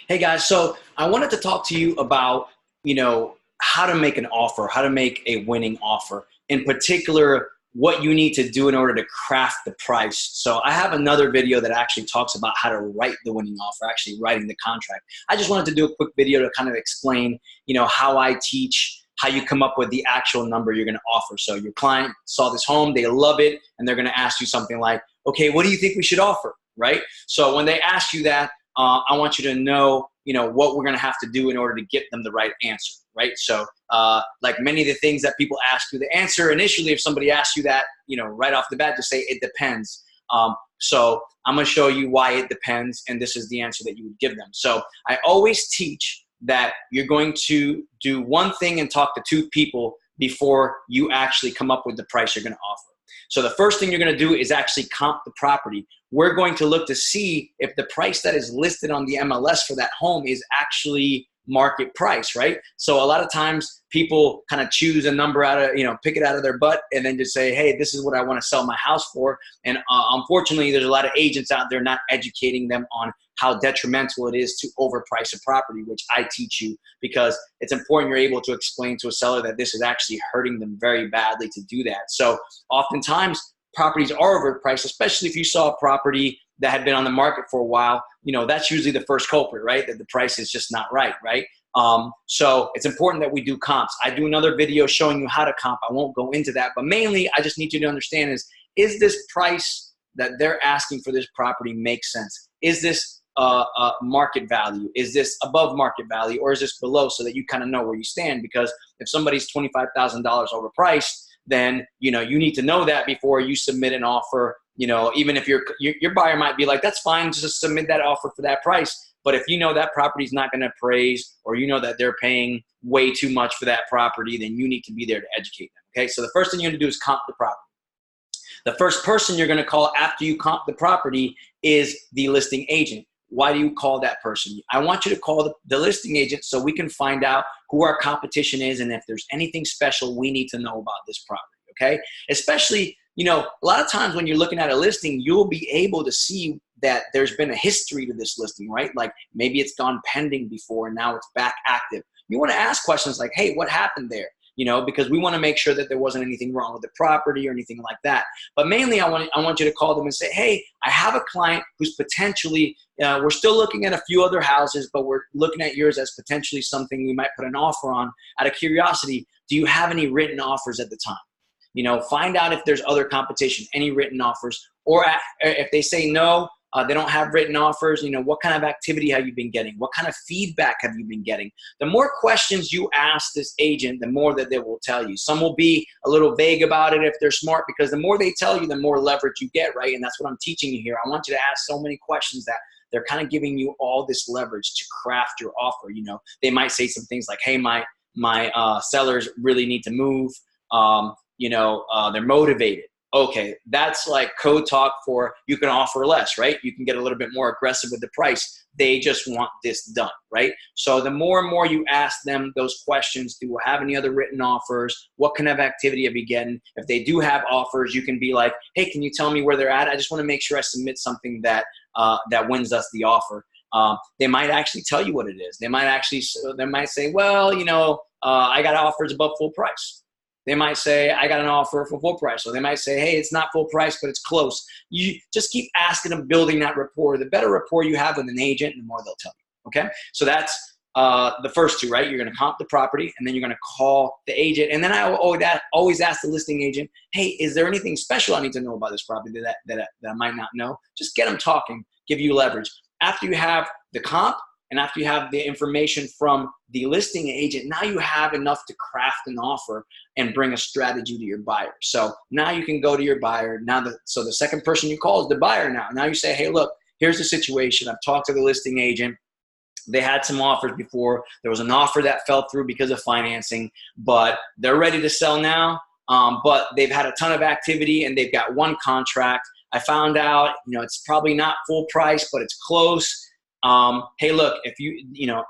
Hey guys, so I wanted to talk to you about, how to make an offer, how to make a winning offer. In particular, what you need to do in order to craft the price. So I have another video that actually talks about how to write the winning offer, actually writing the contract. I just wanted to do a quick video to kind of explain, how I teach, how you come up with the actual number you're going to offer. So your client saw this home, they love it, and they're going to ask you something like, okay, what do you think we should offer, right? So when they ask you that, I want you to know, what we're going to have to do in order to get them the right answer, right? So like many of the things that people ask you, the answer initially, if somebody asks you that, right off the bat, just say it depends. So I'm going to show you why it depends, and this is the answer that you would give them. So I always teach that you're going to do one thing and talk to two people before you actually come up with the price you're going to offer. So the first thing you're going to do is actually comp the property. We're going to look to see if the price that is listed on the MLS for that home is actually market price, right? So a lot of times people kind of choose a number out of, pick it out of their butt and then just say, hey, this is what I want to sell my house for. And unfortunately, there's a lot of agents out there not educating them on how detrimental it is to overprice a property, which I teach you, because it's important you're able to explain to a seller that this is actually hurting them very badly to do that. So oftentimes properties are overpriced, especially if you saw a property that had been on the market for a while. That's usually the first culprit, right? That the price is just not right? So it's important that we do comps. I do another video showing you how to comp. I won't go into that, but mainly I just need you to understand is this price that they're asking for this property make sense? Is this market value? Is this above market value, or is this below, so that you kind of know where you stand? Because if somebody's $25,000 overpriced, then you need to know that before you submit an offer. Even if your buyer might be like, that's fine, just submit that offer for that price. But if that property's not going to appraise, or that they're paying way too much for that property, then you need to be there to educate them. Okay, so the first thing you're going to do is comp the property. The first person you're going to call after you comp the property is the listing agent. Why do you call that person? I want you to call the listing agent so we can find out who our competition is and if there's anything special we need to know about this property, okay? Especially, a lot of times when you're looking at a listing, you'll be able to see that there's been a history to this listing, right? Like maybe it's gone pending before and now it's back active. You want to ask questions like, hey, what happened there? Because we want to make sure that there wasn't anything wrong with the property or anything like that. But mainly I want you to call them and say, hey, I have a client who's potentially, we're still looking at a few other houses, but we're looking at yours as potentially something we might put an offer on. Out of curiosity, do you have any written offers at the time? Find out if there's other competition, any written offers, or if they say no, they don't have written offers, what kind of activity have you been getting? What kind of feedback have you been getting? The more questions you ask this agent, the more that they will tell you. Some will be a little vague about it if they're smart, because the more they tell you, the more leverage you get, right? And that's what I'm teaching you here. I want you to ask so many questions that they're kind of giving you all this leverage to craft your offer. They might say some things like, hey, my sellers really need to move. They're motivated. Okay, that's like code talk for you can offer less, right? You can get a little bit more aggressive with the price. They just want this done, right? So the more and more you ask them those questions, do you have any other written offers? What kind of activity have you getting? If they do have offers, you can be like, hey, can you tell me where they're at? I just want to make sure I submit something that wins us the offer. They might actually tell you what it is. They might say, well, I got offers above full price. They might say, I got an offer for full price. Or they might say, hey, it's not full price, but it's close. You just keep asking them, building that rapport. The better rapport you have with an agent, the more they'll tell you, okay? So that's the first two, right? You're going to comp the property, and then you're going to call the agent. And then I always ask the listing agent, hey, is there anything special I need to know about this property that I might not know? Just get them talking, give you leverage. After you have the comp, and after you have the information from the listing agent, now you have enough to craft an offer and bring a strategy to your buyer. So now you can go to your buyer. So the second person you call is the buyer now. Now you say, hey, look, here's the situation. I've talked to the listing agent. They had some offers before. There was an offer that fell through because of financing, but they're ready to sell now. But they've had a ton of activity and they've got one contract. I found out, it's probably not full price, but it's close. Hey, look,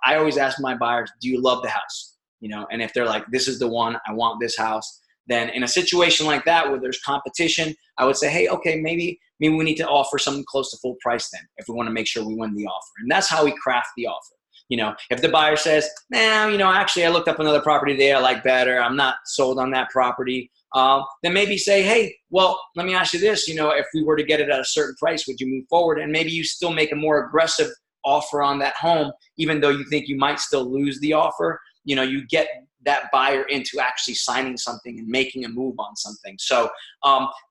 I always ask my buyers, do you love the house? And if they're like, this is the one, I want this house, then in a situation like that where there's competition, I would say, hey, okay, maybe we need to offer something close to full price then if we want to make sure we win the offer. And that's how we craft the offer. If the buyer says, nah, actually I looked up another property there I like better, I'm not sold on that property, then maybe say, hey, well, let me ask you this, if we were to get it at a certain price, would you move forward? And maybe you still make a more aggressive offer on that home, even though you think you might still lose the offer. You get that buyer into actually signing something and making a move on something. So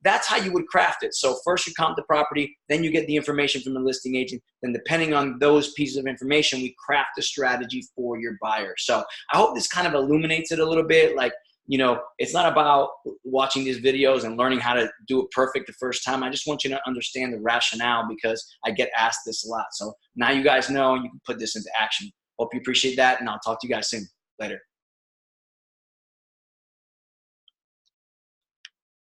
that's how you would craft it. So first you comp the property, then you get the information from the listing agent. Then depending on those pieces of information, we craft a strategy for your buyer. So I hope this kind of illuminates it a little bit. Like, it's not about watching these videos and learning how to do it perfect the first time. I just want you to understand the rationale, because I get asked this a lot. So now you guys know, you can put this into action. Hope you appreciate that, and I'll talk to you guys soon. Later.